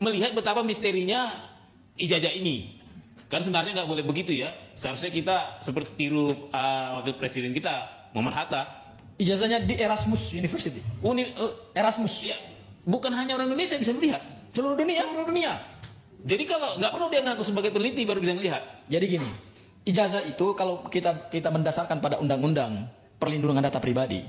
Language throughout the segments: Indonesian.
melihat betapa misterinya ijazah ini. Kan sebenarnya nggak boleh begitu ya. Seharusnya kita seperti tiru wakil presiden kita Muhammad Hatta. Ijazahnya di Erasmus University. Erasmus. Ya, bukan hanya orang Indonesia yang bisa melihat, seluruh dunia. Jadi kalau nggak perlu dia ngaku sebagai peneliti baru bisa melihat. Jadi gini, ijazah itu kalau kita mendasarkan pada undang-undang perlindungan data pribadi.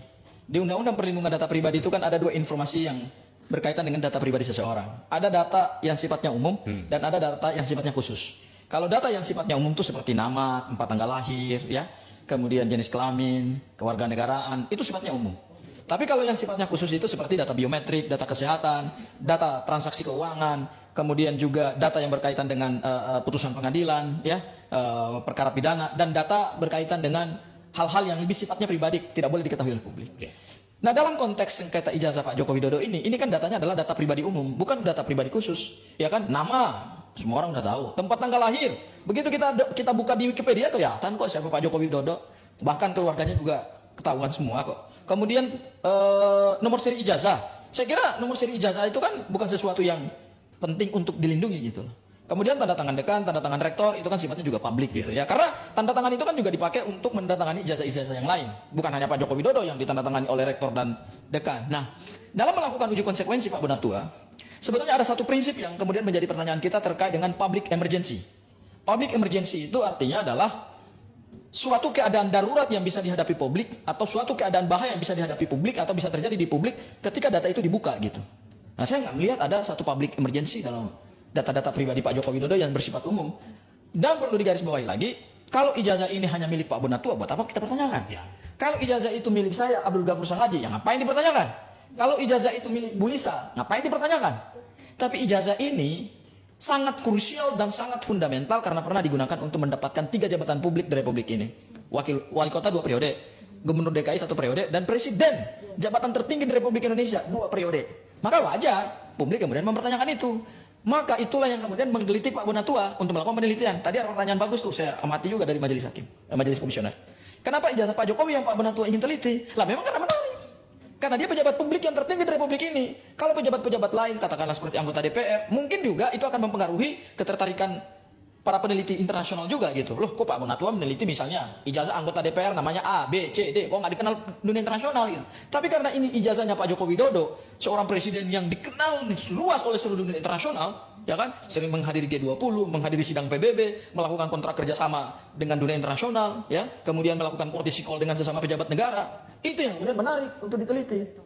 Di undang-undang perlindungan data pribadi itu kan ada dua informasi yang berkaitan dengan data pribadi seseorang. Ada data yang sifatnya umum dan ada data yang sifatnya khusus. Kalau data yang sifatnya umum itu seperti nama, tempat tanggal lahir, ya, kemudian jenis kelamin, kewarganegaraan, itu sifatnya umum. Tapi kalau yang sifatnya khusus itu seperti data biometrik, data kesehatan, data transaksi keuangan, kemudian juga data yang berkaitan dengan putusan pengadilan, ya, perkara pidana, dan data berkaitan dengan hal-hal yang lebih sifatnya pribadi, tidak boleh diketahui oleh publik. Nah, dalam konteks sengketa ijazah Pak Joko Widodo ini kan datanya adalah data pribadi umum, bukan data pribadi khusus, ya kan? Nama, semua orang udah tahu. Tempat tanggal lahir, begitu kita buka di Wikipedia kelihatan kok siapa Pak Joko Widodo, bahkan keluarganya juga ketahuan semua kok. Kemudian nomor seri ijazah, saya kira nomor seri ijazah itu kan bukan sesuatu yang penting untuk dilindungi gitu. Kemudian tanda tangan dekan, tanda tangan rektor itu kan sifatnya juga publik gitu ya. Karena tanda tangan itu kan juga dipakai untuk mendatangani ijazah-ijazah yang lain. Bukan hanya Pak Joko Widodo yang ditandatangani oleh rektor dan dekan. Nah, dalam melakukan uji konsekuensi Pak Bonatua, sebetulnya ada satu prinsip yang kemudian menjadi pertanyaan kita terkait dengan public emergency. Public emergency itu artinya adalah suatu keadaan darurat yang bisa dihadapi publik atau suatu keadaan bahaya yang bisa dihadapi publik atau bisa terjadi di publik ketika data itu dibuka gitu. Nah, saya nggak melihat ada satu public emergency dalam data-data pribadi Pak Joko Widodo yang bersifat umum. Dan perlu digarisbawahi lagi, kalau ijazah ini hanya milik Pak Bonatua, buat apa kita pertanyakan? Ya. Kalau ijazah itu milik saya, Abdul Ghafur Sangaji, ya ngapain dipertanyakan? Kalau ijazah itu milik Bu Lisa, ngapain dipertanyakan? Tapi ijazah ini sangat krusial dan sangat fundamental karena pernah digunakan untuk mendapatkan 3 jabatan publik di Republik ini. Wali kota 2 periode, Gubernur DKI 1 periode, dan Presiden, jabatan tertinggi di Republik Indonesia 2 periode. Maka wajar publik kemudian mempertanyakan itu. Maka itulah yang kemudian menggelitik Pak Bonatua untuk melakukan penelitian. Tadi ada pertanyaan bagus tuh, saya amati juga dari majelis hakim, majelis komisioner. Kenapa ijazah Pak Jokowi yang Pak Bonatua ingin teliti? Lah memang karena menarik. Karena dia pejabat publik yang tertinggi di Republik ini. Kalau pejabat-pejabat lain, katakanlah seperti anggota DPR, mungkin juga itu akan mempengaruhi ketertarikan para peneliti internasional juga gitu. Loh, kok Pak Bonatua meneliti misalnya ijazah anggota DPR namanya A, B, C, D, kok nggak dikenal dunia internasional gitu. Tapi karena ini ijazahnya Pak Joko Widodo, seorang presiden yang dikenal luas oleh seluruh dunia internasional, ya kan, sering menghadiri G20, menghadiri sidang PBB, melakukan kontrak kerjasama dengan dunia internasional, ya, kemudian melakukan courtesy call dengan sesama pejabat negara, itu yang kemudian menarik untuk diteliti.